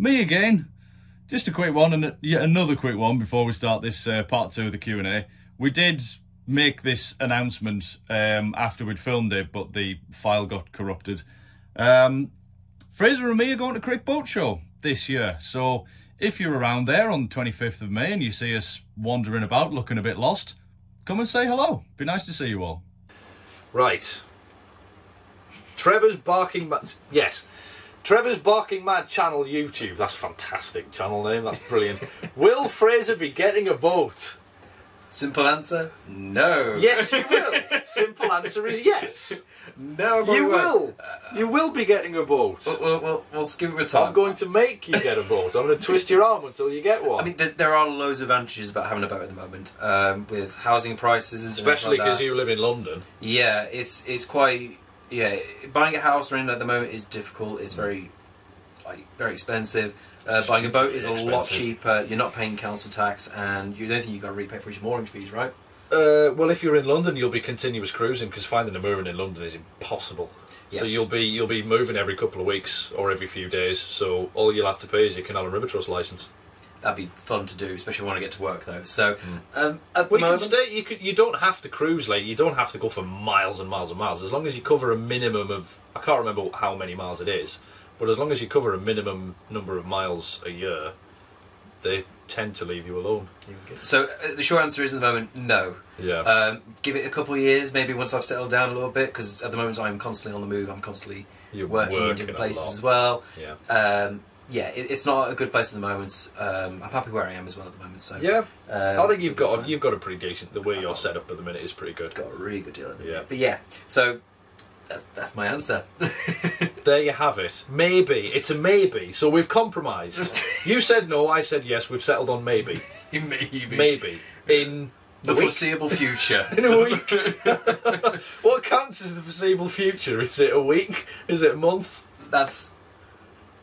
Me again. Just a quick one, and yet another quick one before we start this part 2 of the Q&A. We did make this announcement after we'd filmed it, but the file got corrupted. Fraser and me are going to Crick Boat Show this year, so if you're around there on the 25th of May and you see us wandering about looking a bit lost, come and say hello. Be nice to see you all. Right. Trevor's Barking Mad... Yes. Trevor's Barking Mad channel YouTube. That's a fantastic channel name. That's brilliant. Will Fraser be getting a boat? Simple answer, no. Yes, you will. Simple answer is yes. No, you will. You will be getting a boat. We'll give it a time. I'm going to make you get a boat. I'm going to twist your arm until you get one. I mean, there are loads of advantages about having a boat at the moment, with housing prices, especially because like you live in London. Yeah, it's quite. Yeah, buying a house or anything at the moment is difficult. It's very expensive. Buying a boat is a lot cheaper. You're not paying council tax, and you don't think you've got to repay for your mooring fees, right? Well, if you're in London, you'll be continuous cruising because finding a mooring in London is impossible. Yeah. So you'll be moving every couple of weeks or every few days. So all you'll have to pay is your Canal and River Trust licence. That'd be fun to do, especially when I get to work though. So at the moment, you don't have to cruise late. You don't have to go for miles and miles and miles. As long as you cover a minimum of, I can't remember how many miles it is, but as long as you cover a minimum number of miles a year, they tend to leave you alone. So the short answer is at the moment, no. Yeah. Give it a couple of years, maybe once I've settled down a little bit, because at the moment I'm constantly on the move. I'm constantly working in different places as well. Yeah. Yeah, it's not a good place at the moment. I'm happy where I am as well at the moment. So yeah, I think you've got a pretty decent. The way you're set up at the minute is pretty good. Got a really good deal at the minute. But yeah, so that's my answer. There you have it. Maybe. It's a maybe. So we've compromised. You said no, I said yes. We've settled on maybe. Maybe. In the foreseeable future. In a week. What counts as the foreseeable future? Is it a week? Is it a month? That's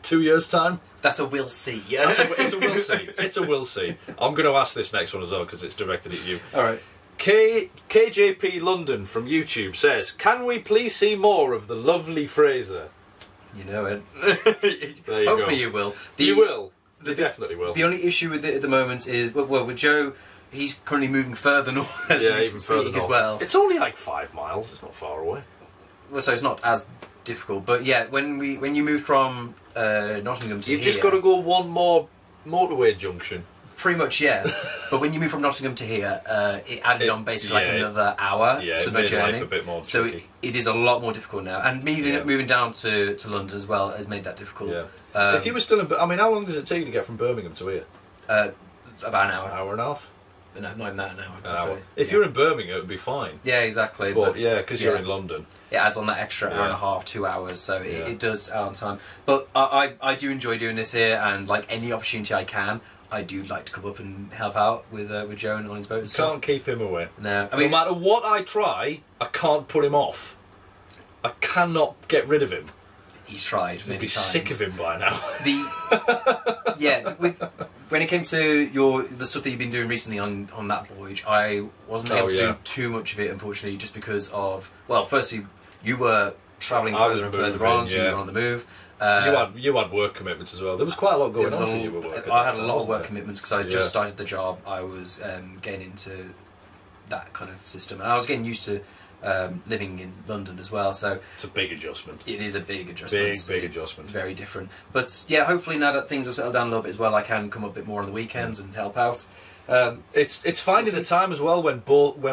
2 years' time? That's a we'll see, yeah? It's a we'll see. It's a we'll see. I'm going to ask this next one as well because it's directed at you. Alright. KJP London from YouTube says, can we please see more of the lovely Fraser? You know it. There you Hopefully go. you will. You will. You definitely will. The only issue with it at the moment is, well, with Joe, he's currently moving further north. Yeah, even further north as well. It's only like 5 miles. It's not far away. Well, so it's not as difficult. But yeah, when you move from Nottingham to You've just got to go one more motorway junction. Pretty much, yeah. But when you move from Nottingham to here, it added on basically like another hour to my journey. Life a bit more so it is a lot more difficult now. And moving down to London as well has made that difficult. Yeah. If you were still in... I mean, how long does it take you to get from Birmingham to here? About an hour. Hour and a half? No, not even that, an hour. An hour. If you're in Birmingham, it would be fine. Yeah, exactly. But yeah, because you're in London. It adds on that extra hour and a half, 2 hours, so it does add on time. But I do enjoy doing this here, and like any opportunity I can, I do like to come up and help out with Joe and on his boat. Can't keep him away. No, I mean, no matter what I try, I can't put him off. I cannot get rid of him. He's tried. He'd be sick of him by now. When it came to the stuff that you've been doing recently on that voyage, I wasn't able to do too much of it, unfortunately, just because of, well, firstly, you were travelling further and further on, so you were on the move. You had work commitments as well. There was quite a lot going on for you with work. I had a lot of work commitments because I just started the job. I was getting into that kind of system, and I was getting used to living in London as well. So it's a big adjustment. It is a big adjustment. Big adjustment. Very different. But yeah, hopefully now that things have settled down a little bit as well, I can come up a bit more on the weekends and help out. It's finding the time as well when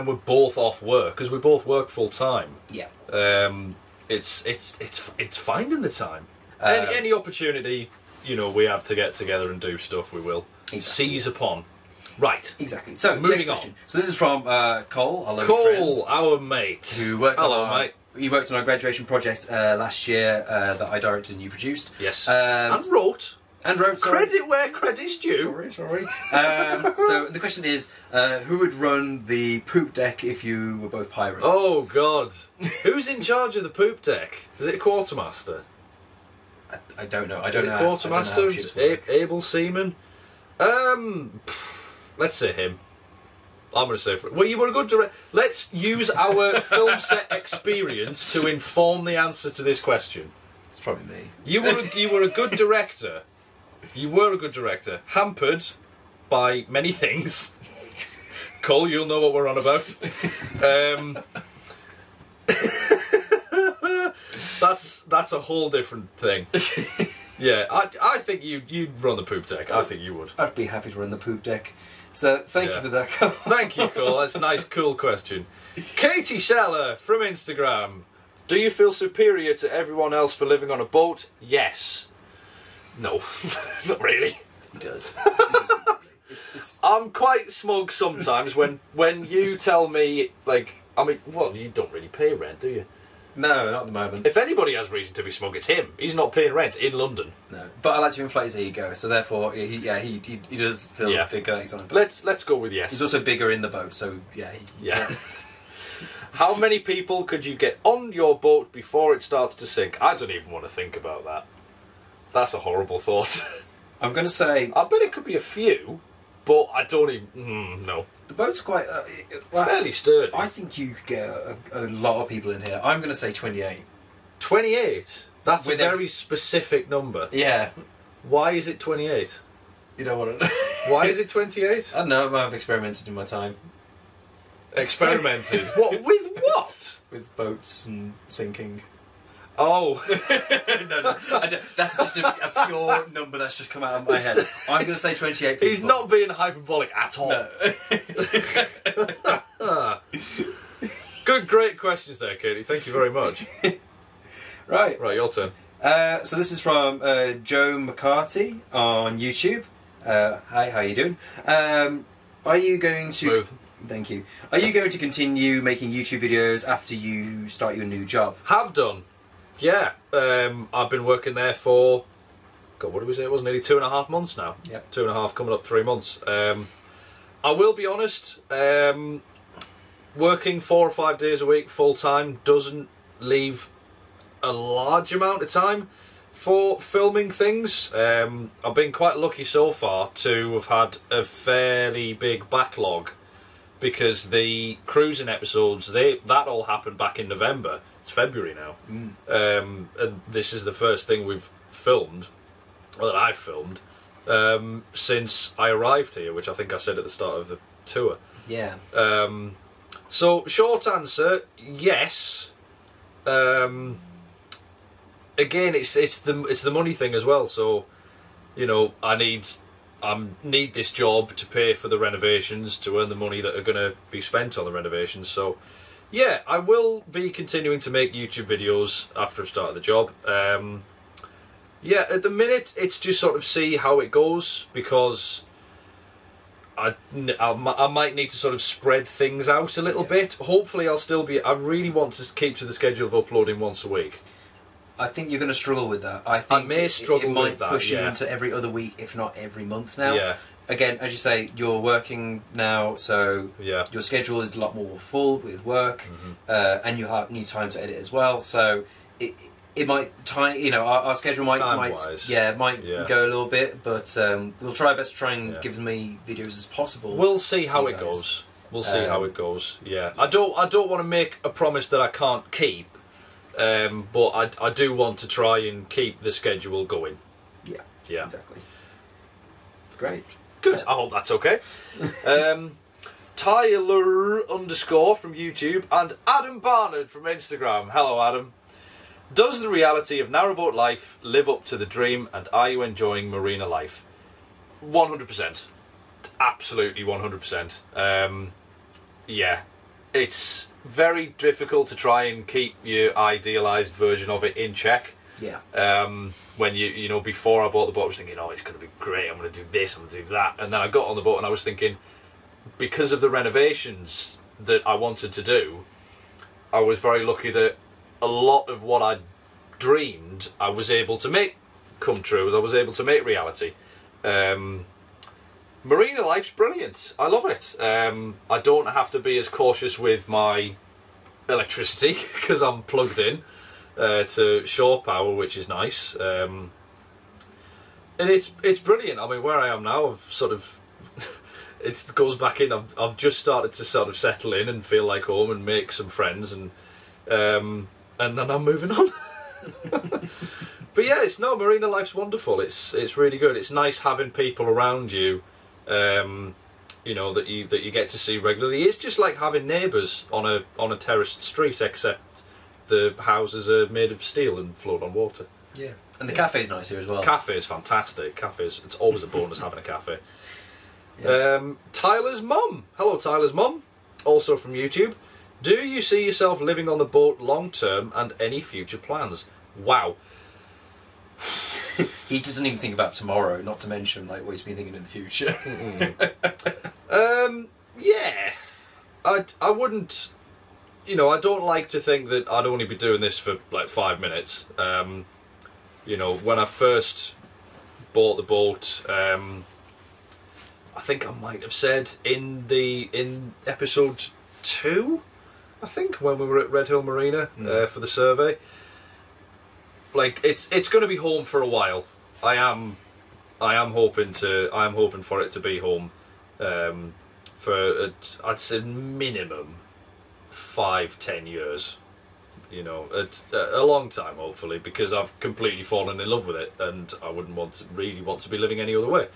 we're both off work, because we both work full time. Yeah. It's finding the time. Any opportunity, we have to get together and do stuff, we will seize upon. Right. Exactly. So moving on. So this is from Cole, our Cole, our mate, who worked mate. He worked on our graduation project last year that I directed and you produced. Yes. And wrote. Credit where credit's due. Sorry. So the question is, who would run the poop deck if you were both pirates? Oh God. Who's in charge of the poop deck? Is it a quartermaster? I don't know. I don't know. Quartermaster, able seaman. Let's say him. I'm going to say well, you were a good director. Let's use our film set experience to inform the answer to this question. It's probably me. You were a good director. You were a good director. Hampered by many things. Cole, you'll know what we're on about. That's a whole different thing. Yeah, I think you'd run the poop deck. I think you would. I'd be happy to run the poop deck. So thank you for that, Cole. Thank you, Cole. That's a nice, cool question. Katie Seller from Instagram. Do you feel superior to everyone else for living on a boat? Yes. No, not really. He does. I'm quite smug sometimes when you tell me, like, I mean, well, you don't really pay rent, do you? No, not at the moment. If anybody has reason to be smug, it's him. He's not paying rent in London. No, but I like to inflate his ego, so therefore, he does feel bigger. He's on a boat. Let's go with yes. He's also bigger in the boat, so yeah. How many people could you get on your boat before it starts to sink? I don't even want to think about that. That's a horrible thought. I'm going to say... I bet it could be a few, but I don't even... no. The boat's quite... it's fairly sturdy. I think you could get a lot of people in here. I'm going to say 28. 28? That's a very specific number. Yeah. Why is it 28? You don't want to know. Why is it 28? I don't know. I've experimented in my time. Experimented? What? With what? With boats and sinking. Oh. No. That's just a pure number that's just come out of my head. I'm going to say 28 people. He's not being hyperbolic at all. No. Good, great questions there, Katie. Thank you very much. Right, your turn. So this is from Joe McCarthy on YouTube. Hi, how you doing? Are you going to... Smooth. Thank you. Are you going to continue making YouTube videos after you start your new job? Have done. Yeah. I've been working there for... God, what did we say? It was nearly 2.5 months now. Yep. 2.5, coming up 3 months. I will be honest, working 4 or 5 days a week full-time doesn't leave a large amount of time for filming things. I've been quite lucky so far to have had a fairly big backlog, because the cruising episodes, that all happened back in November. It's February now. And this is the first thing we've filmed, or that I've filmed, since I arrived here, which I think I said at the start of the tour. Yeah. So, short answer, yes. Again, it's the money thing as well. So, you know, I need this job to pay for the renovations, to earn the money that are going to be spent on the renovations. So, yeah, I will be continuing to make YouTube videos after I've started the job. Yeah, at the minute, it's just sort of see how it goes, because I might need to sort of spread things out a little bit. Hopefully I'll still be... I really want to keep to the schedule of uploading once a week. I think you're going to struggle with that. I think I may struggle it might with that, push you yeah. into every other week, if not every month now. Yeah. Again, as you say, you're working now, so Yeah. your schedule is a lot more full with work, and you need time to edit as well. So it might our schedule might Time-wise. go a little bit, but we'll try our best to try and give as many videos as possible. We'll see how it goes. We'll see how it goes. Yeah, I don't want to make a promise that I can't keep, but I do want to try and keep the schedule going. Yeah, exactly. Great. Good. I hope that's okay. Tyler _ from YouTube and Adam Barnard from Instagram. Hello, Adam. Does the reality of narrowboat life live up to the dream, and are you enjoying marina life? 100%. Absolutely 100%. Yeah. It's very difficult to try and keep your idealised version of it in check. Yeah. When you know, before I bought the boat, I was thinking, oh, it's going to be great, I'm going to do this, I'm going to do that. And then I got on the boat and I was thinking, because of the renovations that I wanted to do, I was very lucky that a lot of what I dreamed I was able to make come true. I was able to make reality. Marina life's brilliant. I love it. I don't have to be as cautious with my electricity because I'm plugged in to shore power, which is nice. And it's brilliant. I mean, where I am now, I've sort of it goes back in. I've just started to sort of settle in and feel like home and make some friends, and then I'm moving on. But But yeah, marina life's wonderful. It's really good. It's nice having people around you, you know, that you get to see regularly. It's just like having neighbours on a terraced street, except the houses are made of steel and float on water. Yeah, and the cafe's nice here as well. Cafe's fantastic. It's always a bonus having a cafe. Yeah. Tyler's mum. Hello, Tyler's mum. Also from YouTube. Do you see yourself living on the boat long term, and any future plans? Wow. He doesn't even think about tomorrow, not to mention like what he's been thinking in the future. Yeah. I wouldn't, you know, I don't like to think that I'd only be doing this for like 5 minutes. You know, when I first bought the boat, I think I might have said in episode 2, I think, when we were at Red Hill Marina for the survey. Like, it's going to be home for a while. I am hoping for it to be home for I'd say minimum 5-10 years. You know, a long time, hopefully, because I've completely fallen in love with it, and I wouldn't really want to be living any other way.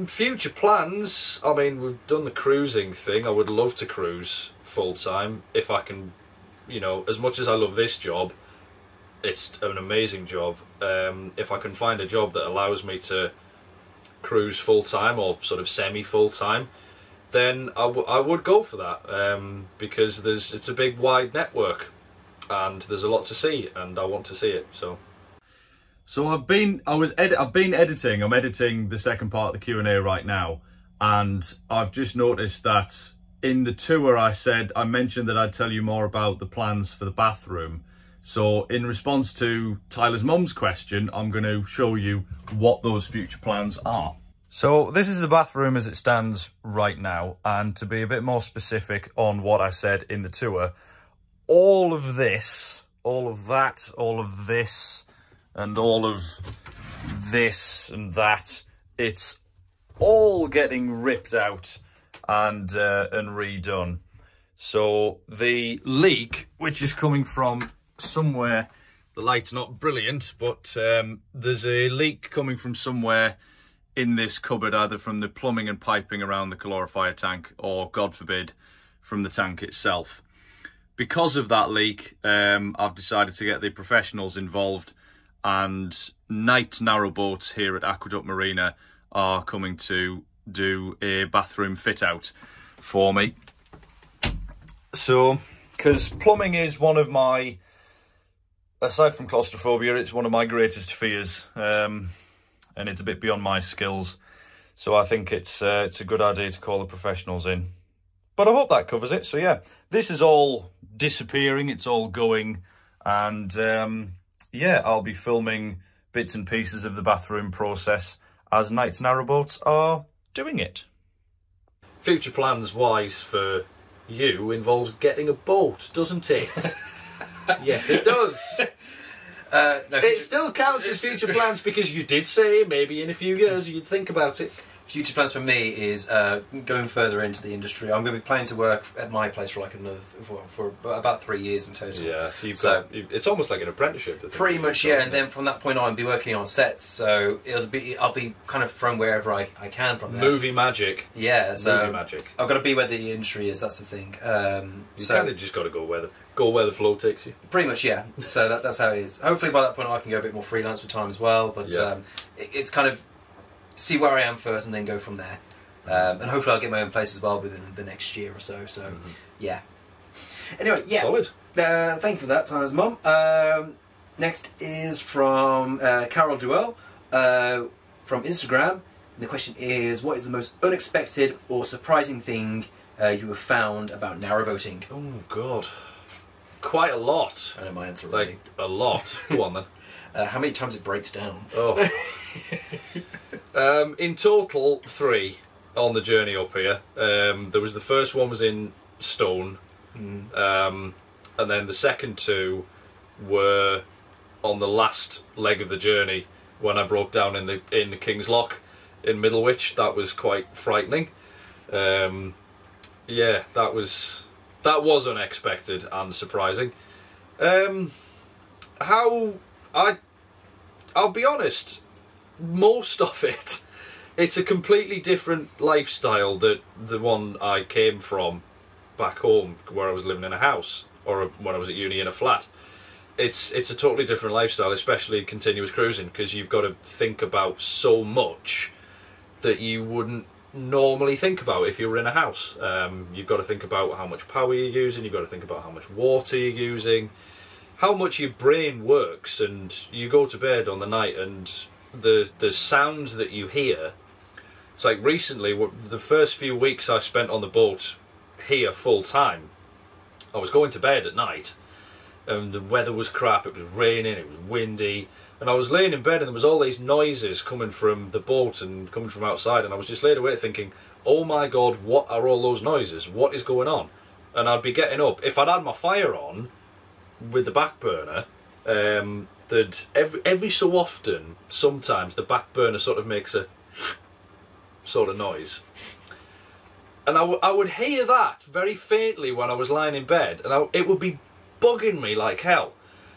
Future plans. I mean, we've done the cruising thing. I would love to cruise full time if I can. You know, as much as I love this job, it's an amazing job. If I can find a job that allows me to cruise full time or sort of semi full time, then I would go for that, because it's a big wide network, and there's a lot to see, and I want to see it. So I've been editing. I'm editing the second part of the Q&A right now, and I've just noticed that in the tour I mentioned that I'd tell you more about the plans for the bathroom. So in response to Tyler's mum's question, I'm going to show you what those future plans are. So this is the bathroom as it stands right now, and to be a bit more specific on what I said in the tour, all of this, all of that, all of this, and all of this and that, it's all getting ripped out and redone. So the leak, which is coming from somewhere, the light's not brilliant, but there's a leak coming from somewhere in this cupboard, either from the plumbing and piping around the calorifier tank, or, God forbid, from the tank itself. Because of that leak, I've decided to get the professionals involved, and Night Narrowboat here at Aqueduct Marina are coming to do a bathroom fit out for me. So, because plumbing is one of my, aside from claustrophobia, it's one of my greatest fears, and it's a bit beyond my skills. So I think it's a good idea to call the professionals in. But I hope that covers it. So yeah, this is all disappearing, it's all going, and yeah, I'll be filming bits and pieces of the bathroom process as Night Narrowboats are doing it. Future plans wise for you involves getting a boat, doesn't it? Yes, it does. No, it still counts as future plans, because you did say maybe in a few years you'd think about it. Future plans for me is going further into the industry. I'm going to be planning to work at my place for like for about 3 years in total. Yeah, so it's almost like an apprenticeship. Pretty much, yeah. And then from that point on, I'll be working on sets. So I'll be kind of thrown wherever I can from there. Movie magic. Yeah, so movie magic. I've got to be where the industry is. That's the thing. You kind of just got to go where the flow takes you. Pretty much, yeah. So that's how it is. Hopefully by that point I can go a bit more freelance with time as well. But yeah. It's kind of see where I am first and then go from there. And hopefully I'll get my own place as well within the next year or so. So yeah. Anyway, yeah. Solid. Thank you for that, Tyler's mum. Next is from Carol Duell from Instagram. And the question is, what is the most unexpected or surprising thing you have found about narrowboating? Oh God. Quite a lot. I know my answer already. Like, a lot. Go on then. How many times it breaks down? Oh. In total, 3 on the journey up here. There was the first one was in Stone, and then the second 2 were on the last leg of the journey when I broke down in the King's Lock in Middlewich. That was quite frightening. Yeah, that was unexpected and surprising. How I'll be honest, most of it's a completely different lifestyle that the one I came from back home, where I was living in a house, or when I was at uni in a flat. It's a totally different lifestyle, especially continuous cruising, because you've got to think about so much that you wouldn't normally think about if you were in a house. You've got to think about how much power you're using, you've got to think about how much water you're using, how much your brain works, and you go to bed on the night and the sounds that you hear. It's like recently, the first few weeks I spent on the boat here full time, I was going to bed at night and the weather was crap, it was raining, it was windy, and I was laying in bed and there was all these noises coming from the boat and coming from outside, and I was just laid awake thinking, oh my god, what are all those noises? What is going on? And I'd be getting up. If I'd had my fire on with the back burner, that every so often, sometimes the back burner sort of makes a sort of noise. And I would hear that very faintly when I was lying in bed, and it would be bugging me like hell.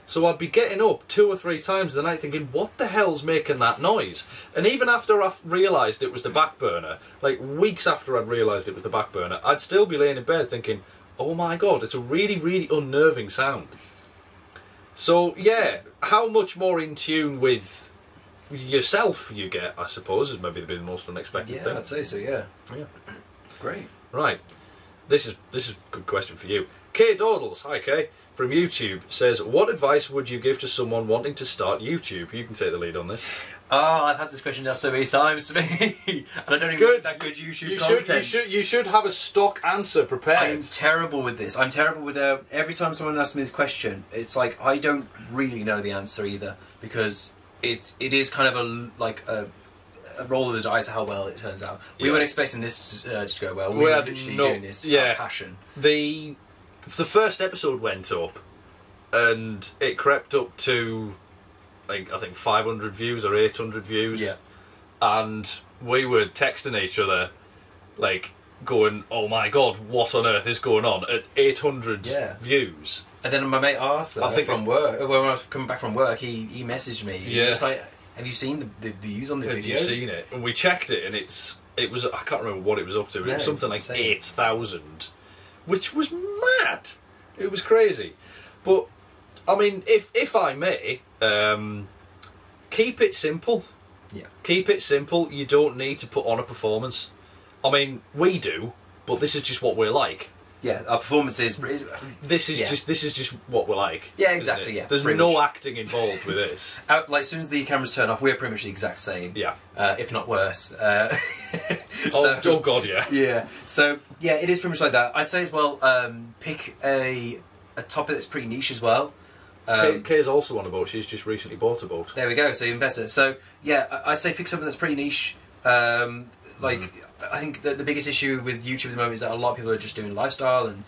So I'd be getting up 2 or 3 times a night thinking, what the hell's making that noise? And even after I realised it was the back burner, like weeks after I'd realised it was the back burner, I'd still be laying in bed thinking, oh my god, it's a really, really unnerving sound. So yeah, how much more in tune with yourself you get, I suppose, is maybe the most unexpected thing. Yeah, I'd say so, yeah. Yeah. Great. Right. This is a good question for you. Kay Dawdles, hi Kay, from YouTube, says, what advice would you give to someone wanting to start YouTube? You can take the lead on this. Oh, I've had this question asked so many times to me. And I don't even make that good YouTube content. You should have a stock answer prepared. I'm terrible with this. I'm terrible with every time someone asks me this question, it's like I don't really know the answer either, because it is kind of a roll of the dice how well it turns out. We weren't expecting this to go well. We were literally doing this out of passion. The first episode went up, and it crept up to, like, I think 500 views or 800 views. Yeah. And we were texting each other, like, going, oh my god, what on earth is going on? At 800 views. And then my mate Arthur, from work, when I was coming back from work, he messaged me. He was just like, have you seen the views on the video? Have you seen it? And we checked it, and it was, I can't remember what it was up to, but it was something like 8,000, which was mad. It was crazy. But, I mean, if I may, keep it simple. Yeah. Keep it simple. You don't need to put on a performance. I mean, we do, but this is just what we're like. Yeah, our performance is... This is just what we're like. Yeah, exactly, yeah. There's no acting involved with this. Like, as soon as the cameras turn off, we're pretty much the exact same. Yeah. If not worse. Oh god, yeah. Yeah. So, yeah, it is pretty much like that. I'd say as well, pick a topic that's pretty niche as well. Kay's also on a boat. She's just recently bought a boat. There we go, so even better. So, yeah, I'd say pick something that's pretty niche. I think the biggest issue with YouTube at the moment is that a lot of people are just doing lifestyle and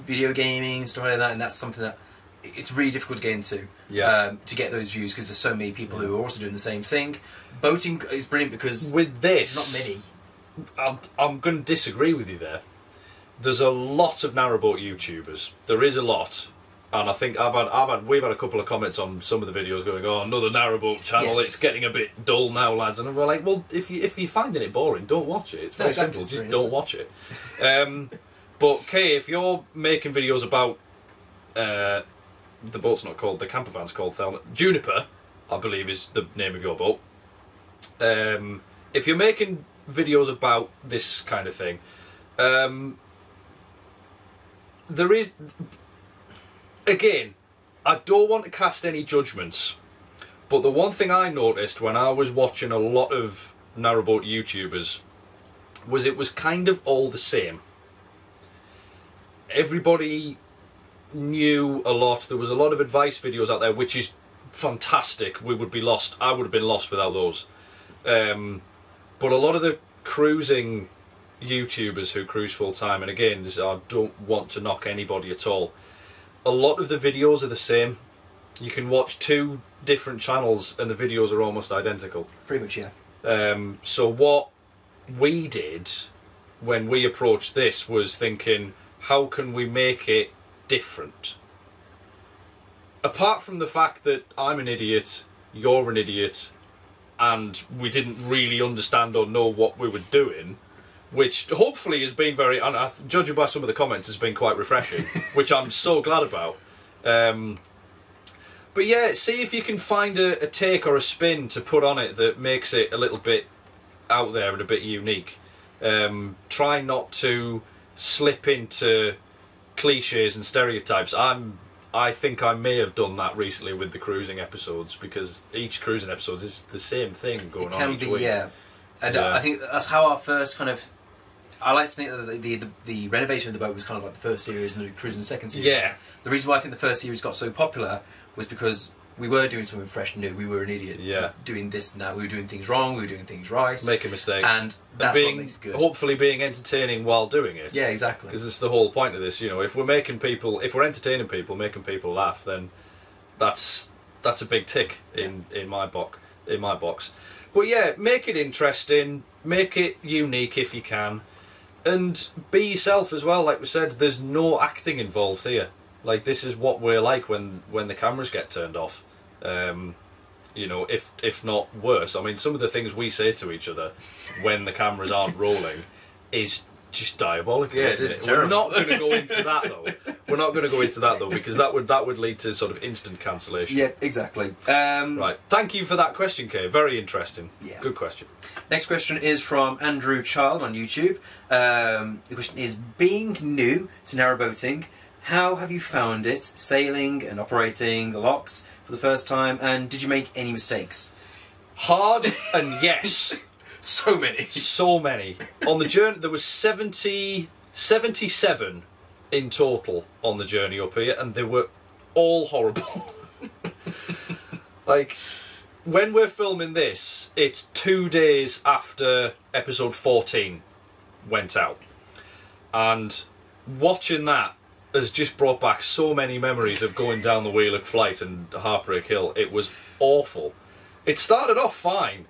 video gaming and stuff like that, and that's something that it's really difficult to get into to get those views, because there's so many people who are also doing the same thing. Boating is brilliant because with this, not many. I'm going to disagree with you there. There's a lot of narrowboat YouTubers. There is a lot. And I think we've had a couple of comments on some of the videos going, oh, another narrowboat channel, it's getting a bit dull now, lads. And we're like, well, if you're finding it boring, don't watch it. It's very simple, just don't watch it. But, Kay, if you're making videos about, the boat's not called, the camper van's called Thelma, Juniper, I believe is the name of your boat. If you're making videos about this kind of thing, there is... Again, I don't want to cast any judgments, but the one thing I noticed when I was watching a lot of narrowboat YouTubers was it was kind of all the same. Everybody knew a lot. There was a lot of advice videos out there, which is fantastic. We would be lost. I would have been lost without those. But a lot of the cruising YouTubers who cruise full time, and again, I don't want to knock anybody at all, a lot of the videos are the same. You can watch 2 different channels and the videos are almost identical. Pretty much, yeah. So what we did when we approached this was thinking, how can we make it different? apart from the fact that I'm an idiot, you're an idiot, and we didn't really understand or know what we were doing, which hopefully has been very, and judging by some of the comments, has been quite refreshing, which I'm so glad about. But yeah, see if you can find a take or a spin to put on it that makes it a little bit out there and a bit unique. Try not to slip into cliches and stereotypes. I think I may have done that recently with the cruising episodes, because each cruising episode is the same thing going on each week. Yeah. And I think that's how our first kind of... I like to think that the renovation of the boat was kind of like the first series and the cruising the second series. Yeah. The reason why I think the first series got so popular was because we were doing something fresh and new. We were an idiot. Yeah. Doing this and that. We were doing things wrong. We were doing things right. Making mistakes. And that's what makes it good. Hopefully being entertaining while doing it. Yeah, exactly. Because it's the whole point of this. You know, if we're entertaining people, making people laugh, then that's a big tick in my box. But yeah, make it interesting, make it unique if you can, and be yourself as well. Like we said, there's no acting involved here. Like, this is what we're like when the cameras get turned off. You know, if not worse. I mean, some of the things we say to each other when the cameras aren't rolling is just diabolical. Yeah, isn't it's it? terrible. We're not going to go into that though. We're not going to go into that though, because that would lead to sort of instant cancellation. Yeah, exactly. Right. Thank you for that question, Kay. Very interesting. Yeah. Good question. Next question is from Andrew Child on YouTube. The question is, being new to narrowboating, how have you found it sailing and operating the locks for the first time, and did you make any mistakes? Hard and yes. So many. So many. On the journey, there was 77 in total on the journey up here, and they were all horrible. Like, when we're filming this, it's 2 days after episode 14 went out. And watching that has just brought back so many memories of going down the Wheelock Flight and Heartbreak Hill. It was awful. It started off fine,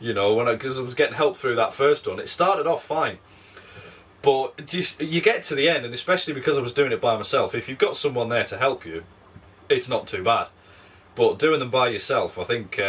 you know, because I was getting help through that first one. It started off fine. But just, you get to the end, and especially because I was doing it by myself, if you've got someone there to help you, it's not too bad. But doing them by yourself, I think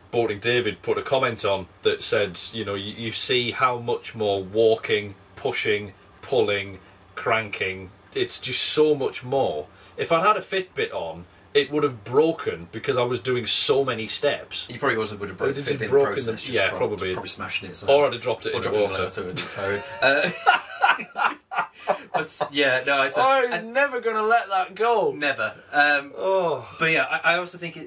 Boating David put a comment on that said, you know, you see how much more walking, pushing, pulling, cranking, it's just so much more. If I'd had a Fitbit on, it would have broken because I was doing so many steps. You probably also would have broken It the broken process. them, yeah, probably smashing it. Or I'd have dropped it in the water. With the phone. But yeah, no, I was never going to let that go. Never. Oh. But yeah, I also think,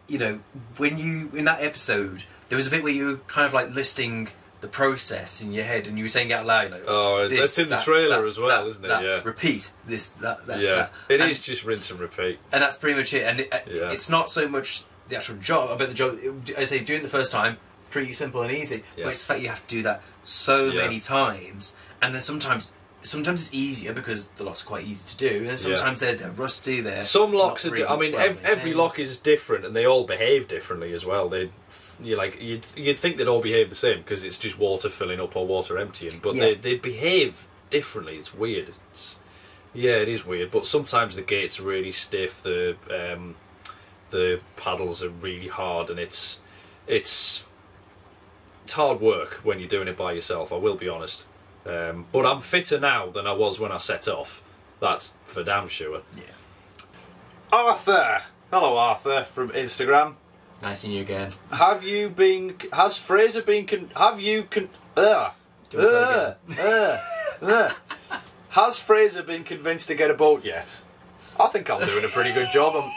you know, when you, in that episode, there was a bit where you were kind of like listing the process in your head, and you were saying out loud, like, oh, this, that's in the trailer as well, isn't it? Yeah. Repeat this, that. Yeah, that. It is just rinse and repeat. And that's pretty much it. And it's not so much the actual job, about the job. I say doing it the first time, pretty simple and easy. Yeah. But it's the fact you have to do that so many times, and then sometimes it's easier because the locks are quite easy to do, and then sometimes they're rusty. Some locks are. I mean, every lock is different, and they all behave differently as well. You'd think they'd all behave the same because it's just water filling up or water emptying, but they behave differently. It's weird. It is weird. But sometimes the gates are really stiff. The paddles are really hard, and it's hard work when you're doing it by yourself. I will be honest. But I'm fitter now than I was when I set off. That's for damn sure. Yeah. Arthur, hello Arthur from Instagram. Nice seeing you again. Has Fraser been? Has Fraser been convinced to get a boat yet? I think I'm doing a pretty good job. I'm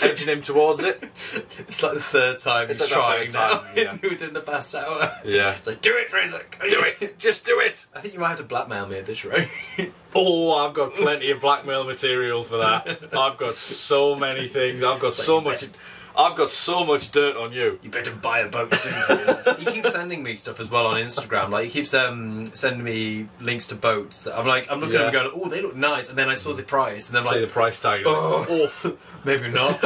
edging him towards it. It's like the third time he's trying now yeah. within the past hour. Yeah. It's like, do it, Fraser. Do it. Just do it. I think you might have to blackmail me at this rate. Oh, I've got plenty of blackmail material for that. I've got so many things. I've got so much dirt on you. You better buy a boat soon. He keeps sending me stuff as well on Instagram. Like, he keeps sending me links to boats that I'm looking at them going, oh, they look nice, and then I saw the price, and then see the price tag. Oh, maybe not.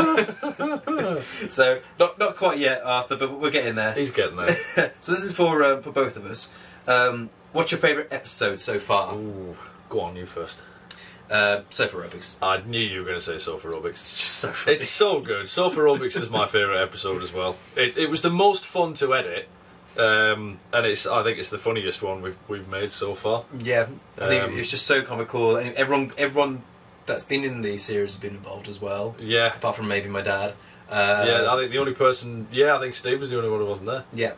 So not quite yet, Arthur, but we're getting there. He's getting there. So this is for both of us. What's your favourite episode so far? Ooh, go on, you first. Surf aerobics. I knew you were going to say sofa aerobics. It's just so funny. It's so good. Sofa aerobics is my favourite episode as well. It was the most fun to edit, and I think it's the funniest one we've made so far. Yeah, I think it's just so comical, and everyone that's been in the series has been involved as well. Yeah. Apart from maybe my dad. Yeah, I think the only person... Yeah, I think Steve was the only one who wasn't there. Yeah,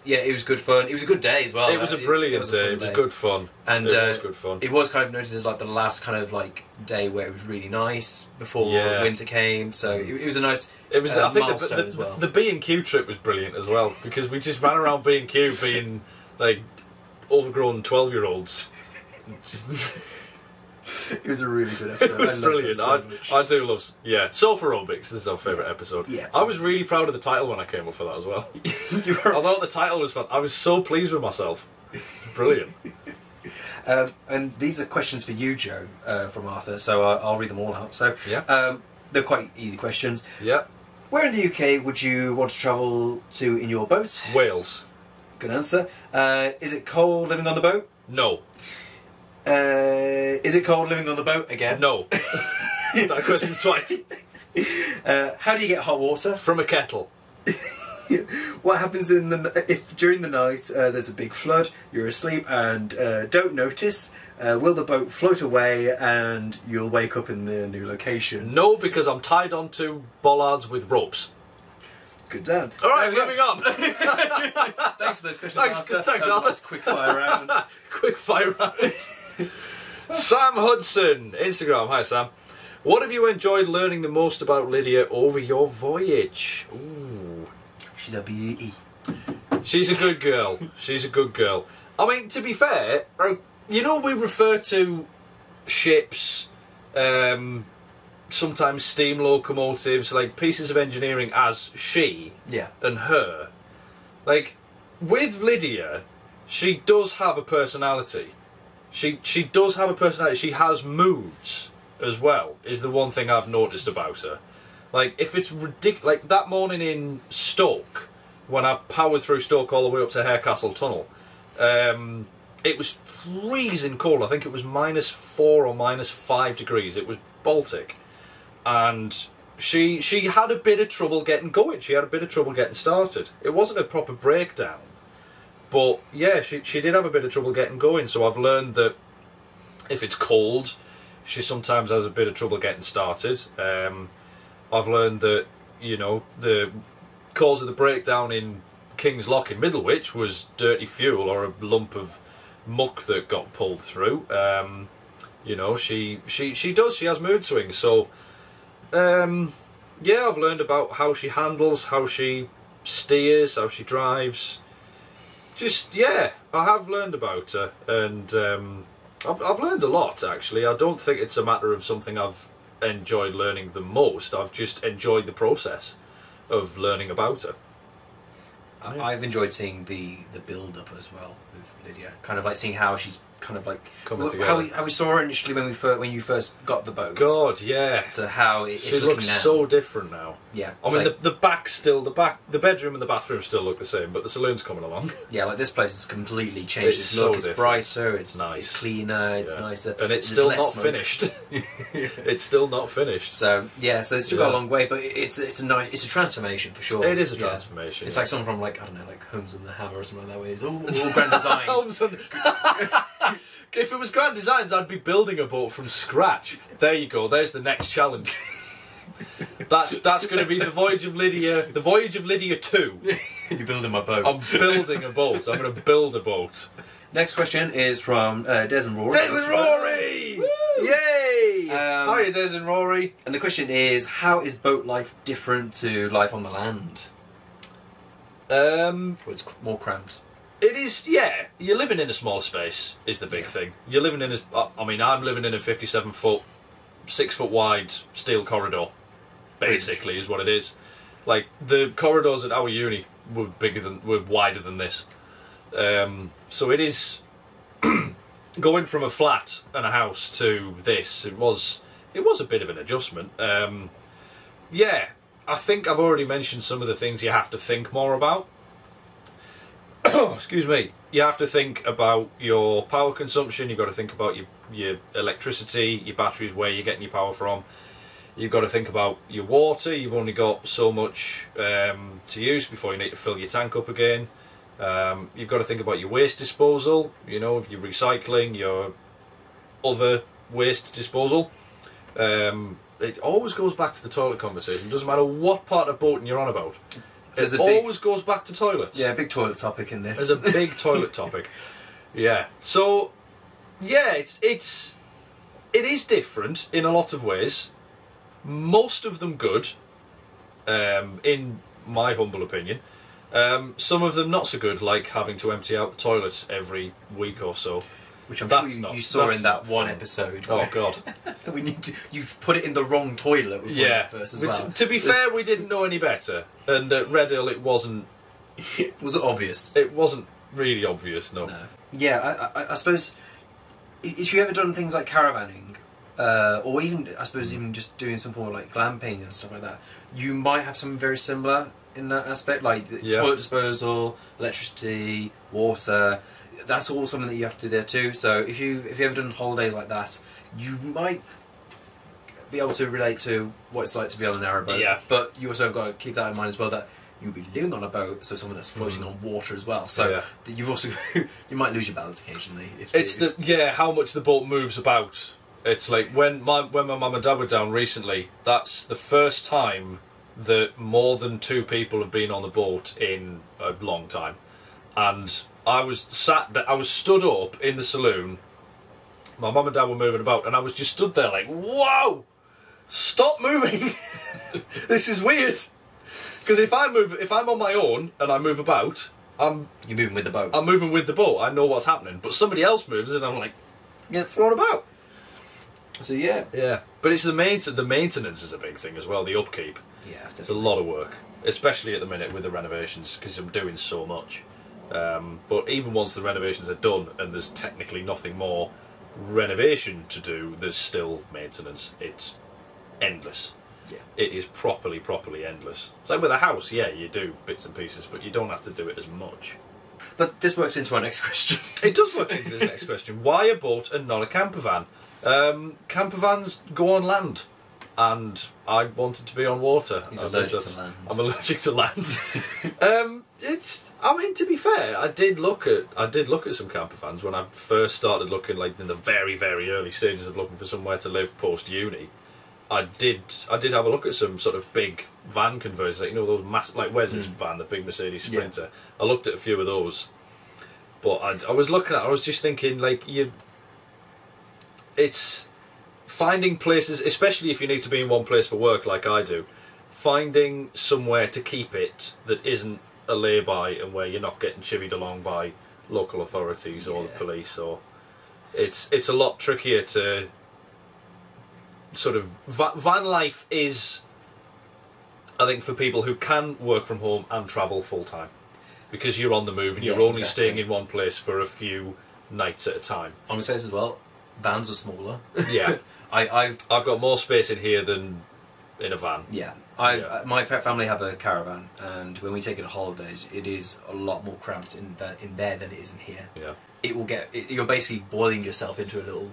it was good fun. It was a good day as well. It was a brilliant day. It was good fun. And it was good fun. It was kind of noted as like the last kind of like day where it was really nice before winter came. So it was a nice I think milestone as well. The B&Q trip was brilliant as well, because we just ran around B&Q being like overgrown 12-year-olds. It was a really good episode. It was brilliant. I do love... Yeah, Sofa Aerobics is our favourite episode. Yeah. I was really proud of the title when I came up for that as well. Although the title was fun, I was so pleased with myself. Brilliant. And these are questions for you, Joe, from Arthur, so I'll read them all out. So they're quite easy questions. Yeah. Where in the UK would you want to travel to in your boat? Wales. Good answer. Is it cold living on the boat? No. Is it cold living on the boat again? No. That question's twice. How do you get hot water? From a kettle. What happens if during the night there's a big flood, you're asleep and don't notice? Will the boat float away and you'll wake up in the new location? No, because I'm tied onto bollards with ropes. Good Dan. All right, moving on. Thanks for those questions. Thanks, Arthur. Quick fire round. Quick fire round. Sam Hudson, Instagram. Hi, Sam. What have you enjoyed learning the most about Lydia over your voyage? Ooh. She's a beauty. She's a good girl. She's a good girl. I mean, to be fair, like, you know, we refer to ships, sometimes steam locomotives, like pieces of engineering as she and her. Like, with Lydia, she does have a personality. She does have a personality. She has moods as well, is the one thing I've noticed about her. Like, if it's ridiculous... Like, that morning in Stoke, when I powered through Stoke all the way up to Harecastle Tunnel, it was freezing cold. I think it was -4 or -5 degrees. It was Baltic. And she had a bit of trouble getting going. She had a bit of trouble getting started. It wasn't a proper breakdown. But, yeah, she did have a bit of trouble getting going. So I've learned that if it's cold, she sometimes has a bit of trouble getting started. I've learned that, you know, the cause of the breakdown in King's Lock in Middlewich was dirty fuel or a lump of muck that got pulled through. You know, she has mood swings. So, yeah, I've learned about how she handles, how she steers, how she drives. Just, yeah, I have learned about her, and I've learned a lot, actually. I don't think it's a matter of something I've enjoyed learning the most. I've just enjoyed the process of learning about her. I've enjoyed seeing the build-up as well with Lydia. Kind of like seeing how she's kind of like... Coming together. How we saw her initially when you first got the boat. God, yeah. To how it's she looking looks now. so different now. Yeah. I mean, like, the bedroom and the bathroom still look the same, but the saloon's coming along. Yeah, like this place has completely changed its look. It's brighter, it's nice. It's cleaner, it's nicer. And it's still not finished. It's still not finished. So, yeah, so it's still got a long way, but it's a transformation for sure. It is a transformation. It's like someone from, like, I don't know, like Holmes and the Hammer or something like that, where it's all grand design. Holmes and... If it was Grand Designs, I'd be building a boat from scratch. There you go. There's the next challenge. That's going to be the Voyage of Lydia. The Voyage of Lydia 2. You're building my boat. I'm building a boat. I'm going to build a boat. Next question is from Des and Rory. Des and Rory! Woo! Yay! Hiya, Des and Rory. And the question is, how is boat life different to life on the land? Well, it's more cramped. It is, yeah. You're living in a small space is the big thing. You're living in I mean, I'm living in a 57-foot, 6-foot wide steel corridor, basically, is what it is. Like, the corridors at our uni were wider than this. So it is going from a flat and a house to this. It was a bit of an adjustment. Yeah, I think I've already mentioned some of the things you have to think more about. Excuse me. You have to think about your power consumption. You've got to think about your your electricity, your batteries, where you're getting your power from. You've got to think about your water. You've only got so much to use before you need to fill your tank up again. You've got to think about your waste disposal, you know, your recycling, your other waste disposal. It always goes back to the toilet conversation. Doesn't matter what part of boating you're on about. It always goes back to toilets. Yeah, big toilet topic in this. There's a big toilet topic. Yeah. So, yeah, it is different in a lot of ways. Most of them good, in my humble opinion. Some of them not so good, like having to empty out the toilets every week or so. Which I'm sure you saw in that one episode. Oh God! You put it in the wrong toilet. First as well. To be fair, we didn't know any better, and at Red Hill it wasn't. Was it obvious? It wasn't really obvious, no. Yeah, I suppose if you ever done things like caravanning, or even I suppose even just doing some form of like glamping and stuff like that, you might have something very similar in that aspect, like toilet disposal, electricity, water. That's all something that you have to do there too. So if you've ever done holidays like that, you might be able to relate to what it's like to be on a narrowboat. Yeah. But you also have got to keep that in mind as well, that you'll be living on a boat, so someone that's floating on water as well. So you've also you might lose your balance occasionally. How much the boat moves about. It's like when my mum and dad were down recently. That's the first time that more than 2 people have been on the boat in a long time, and I was stood up in the saloon. My mum and dad were moving about, and I was just stood there like, whoa, stop moving. This is weird. Because if I'm on my own and I move about, you're moving with the boat. I'm moving with the boat. I know what's happening. But somebody else moves, and I'm like, get thrown about. So yeah. But it's the maintenance is a big thing as well. The upkeep. Yeah, definitely. It's a lot of work, especially at the minute with the renovations, because I'm doing so much. But even once the renovations are done and there's technically nothing more renovation to do, there's still maintenance. It's endless. Yeah. It is properly endless. It's like with a house, yeah, you do bits and pieces, but you don't have to do it as much. But this works into our next question. It does work into the next question. Why a boat and not a camper van? Camper vans go on land, and I wanted to be on water. He's allergic to land. I'm allergic to land. I mean, to be fair, I did look at some camper vans when I first started looking, like in the very, very early stages of looking for somewhere to live post uni. I did have a look at some sort of big van conversions, like, you know, those massive, like Wes's van, the big Mercedes Sprinter. Yeah. I looked at a few of those, but I was just thinking, like, it's finding places, especially if you need to be in one place for work, like I do. Finding somewhere to keep it that isn't a lay-by and where you're not getting chivied along by local authorities or the police, or it's a lot trickier to sort of van life is, I think, for people who can work from home and travel full time, because you're on the move and you're only staying in one place for a few nights at a time. I'm gonna say this as well. Vans are smaller. Yeah, I've got more space in here than in a van. Yeah, my family have a caravan, and when we take it on holidays, it is a lot more cramped in there than it is in here. Yeah, it will get. You're basically boiling yourself into a little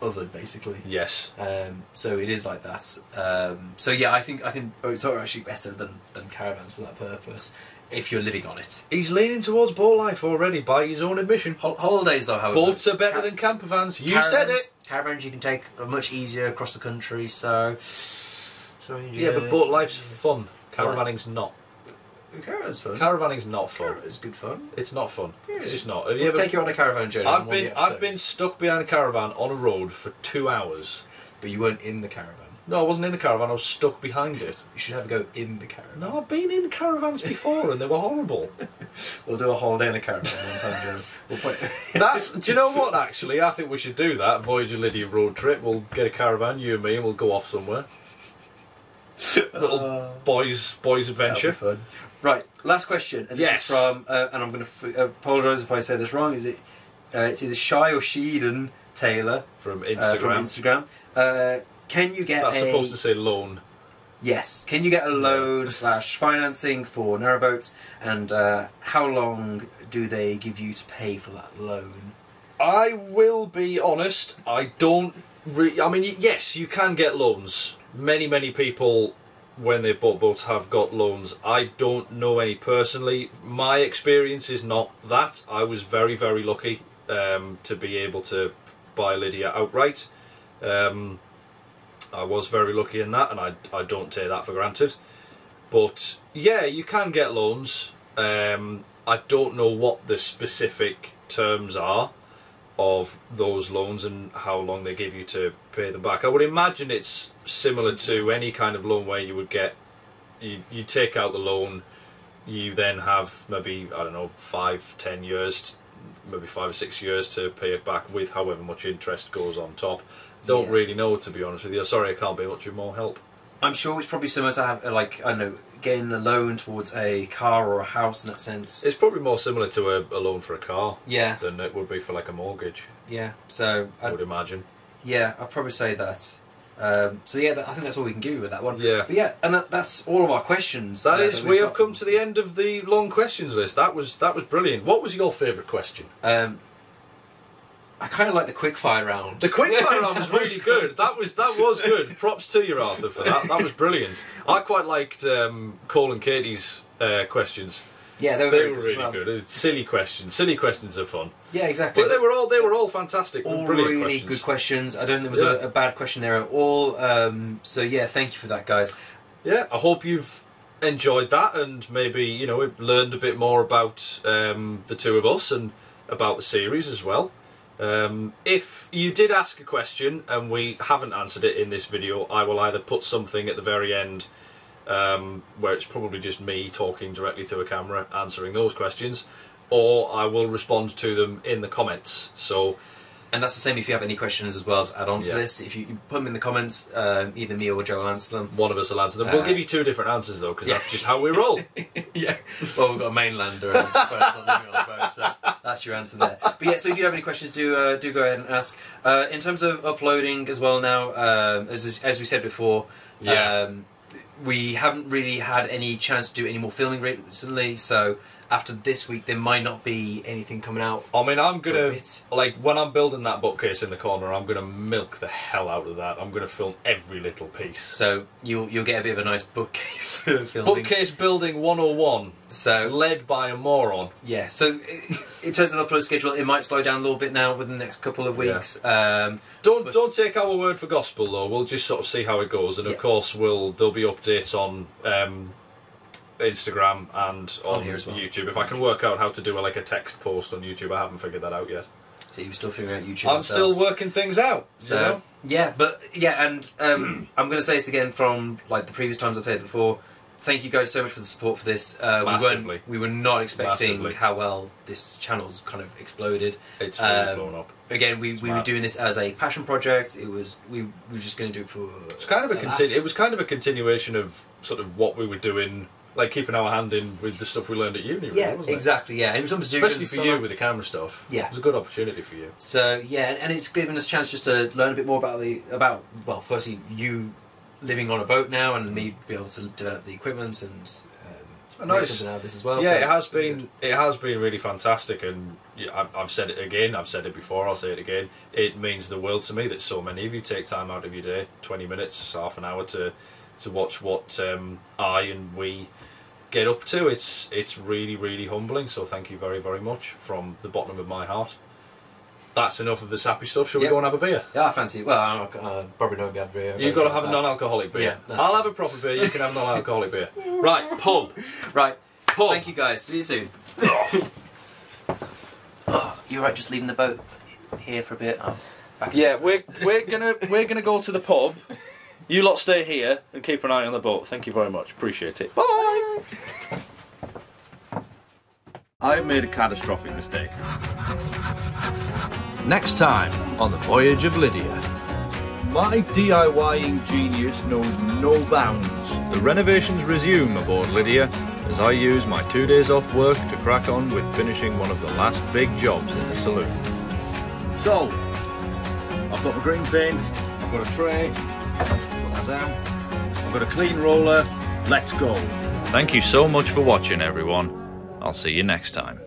oven, basically. Yes. So it is like that. So yeah, I think boats are actually better than caravans for that purpose, if you're living on it. He's leaning towards boat life already by his own admission. Holidays, though, however, boats are better than camper vans. You said it. Caravans you can take much easier across the country. So yeah, but boat life's fun. Caravanning's not. Caravan's fun. Caravanning's not fun. Caravan's good fun. It's not fun. Yeah. It's just not. We'll take you on a caravan journey. I've been stuck behind a caravan on a road for 2 hours. But you weren't in the caravan. No, I wasn't in the caravan. I was stuck behind it. You should have a go in the caravan. No, I've been in caravans before and they were horrible. We'll do a holiday in a caravan one time, Joe. We'll put... Do you know what? Actually, I think we should do that. Voyage of Lydia road trip. We'll get a caravan, you and me, and we'll go off somewhere. Little boys adventure. That'll be fun. Right, last question, and this is from, and I'm going to apologise if I say this wrong. Is it? It's either Shy or Sheeden Taylor from Instagram. Can you get That's supposed to say loan. Yes. Can you get a loan / financing for narrowboats, and how long do they give you to pay for that loan? I will be honest, I don't I mean, yes, you can get loans. Many people, when they've bought boats, have got loans. I don't know any personally. My experience is not that. I was very lucky to be able to buy Lydia outright. I was very lucky in that, and I don't take that for granted. But yeah, you can get loans. I don't know what the specific terms are of those loans and how long they give you to pay them back. I would imagine it's similar to any kind of loan where you would get, you take out the loan, you then have maybe, I don't know, 5-10 years, maybe 5 or 6 years to pay it back with however much interest goes on top. Don't really know, to be honest with you. Sorry, I can't be much more help. I'm sure it's probably similar to have, like, I don't know, getting a loan towards a car or a house in that sense. It's probably more similar to a loan for a car, yeah, than it would be for like a mortgage. Yeah, so I would imagine. Yeah, I'd probably say that. So yeah, I think that's all we can give you with that one. Yeah, but yeah, and that's all of our questions. That is, we have come to the end of the long questions list. That was brilliant. What was your favourite question? I kind of like the quickfire round. The quickfire round was really good. That was good. Props to you, Arthur, for that. That was brilliant. I quite liked Cole and Katie's questions. Yeah, they were really good. Silly questions. Silly questions are fun. Yeah, exactly. But they were all fantastic. All brilliant really questions. good questions. I don't think there was a bad question there at all. So yeah, thank you for that, guys. Yeah, I hope you've enjoyed that and maybe, you know, learned a bit more about the two of us and about the series as well. If you did ask a question and we haven't answered it in this video, I will either put something at the very end where it's probably just me talking directly to a camera answering those questions, or I will respond to them in the comments. So, and that's the same if you have any questions as well to add on to this. If you put them in the comments, either me or Joe will answer them. One of us will answer them. We'll give you 2 different answers though, because that's just how we roll. Yeah. Well, we've got a mainlander and a person living on a boat, so that's your answer there. But yeah, so if you have any questions, do go ahead and ask. In terms of uploading as well now, as we said before, we haven't really had any chance to do any more filming recently, so after this week there might not be anything coming out. I mean, I'm gonna, like, when I'm building that bookcase in the corner, I'm gonna milk the hell out of that. I'm gonna film every little piece. So you'll get a bit of a nice bookcase filming. Bookcase building 101. So led by a moron. Yeah. So in terms of upload schedule, it might slow down a little bit now within the next couple of weeks. Yeah. Don't take our word for gospel though. We'll just sort of see how it goes, and of course there'll be updates on Instagram and on here as well. YouTube. If I can work out how to do a text post on YouTube, I haven't figured that out yet. So you're still figuring out YouTube. I'm still working things out. So you know? yeah, but yeah, and I'm going to say this again from like the previous times I've said it before. Thank you guys so much for the support for this. We were not expecting how well this channel's kind of exploded. It's really blown up. Again, we were doing this as a passion project. It was we were just going to do it for. It's kind of it was kind of a continuation of sort of what we were doing. Like keeping our hand in with the stuff we learned at uni, yeah, wasn't exactly. It? Yeah, and especially for you with the camera stuff. Yeah, it was a good opportunity for you. So yeah, and it's given us a chance just to learn a bit more about well, firstly you living on a boat now, and me be able to develop the equipment and make something out of this as well. Yeah, so, it has been really fantastic, and I've said it again, I've said it before, I'll say it again. It means the world to me that so many of you take time out of your day, 20 minutes, half an hour to watch what I and we get up to. It's really humbling, so thank you very much from the bottom of my heart. That's enough of the sappy stuff. Shall we go and have a beer? Yeah, I fancy it. Well, I'll probably not have a beer. You've got to have a non-alcoholic beer. Yeah, I'll have a proper beer, you can have non-alcoholic beer. Right, pub. Right, pub. Thank you guys, see you soon. You're right, just leaving the boat here for a bit. Yeah, we're gonna go to the pub. You lot stay here and keep an eye on the boat. Thank you very much. Appreciate it. Bye! I've made a catastrophic mistake. Next time on the Voyage of Lydia. My DIYing genius knows no bounds. The renovations resume aboard Lydia as I use my 2 days off work to crack on with finishing one of the last big jobs in the saloon. So, I've got my green paint, I've got a tray, down. I've got a clean roller. Let's go. Thank you so much for watching, everyone. I'll see you next time.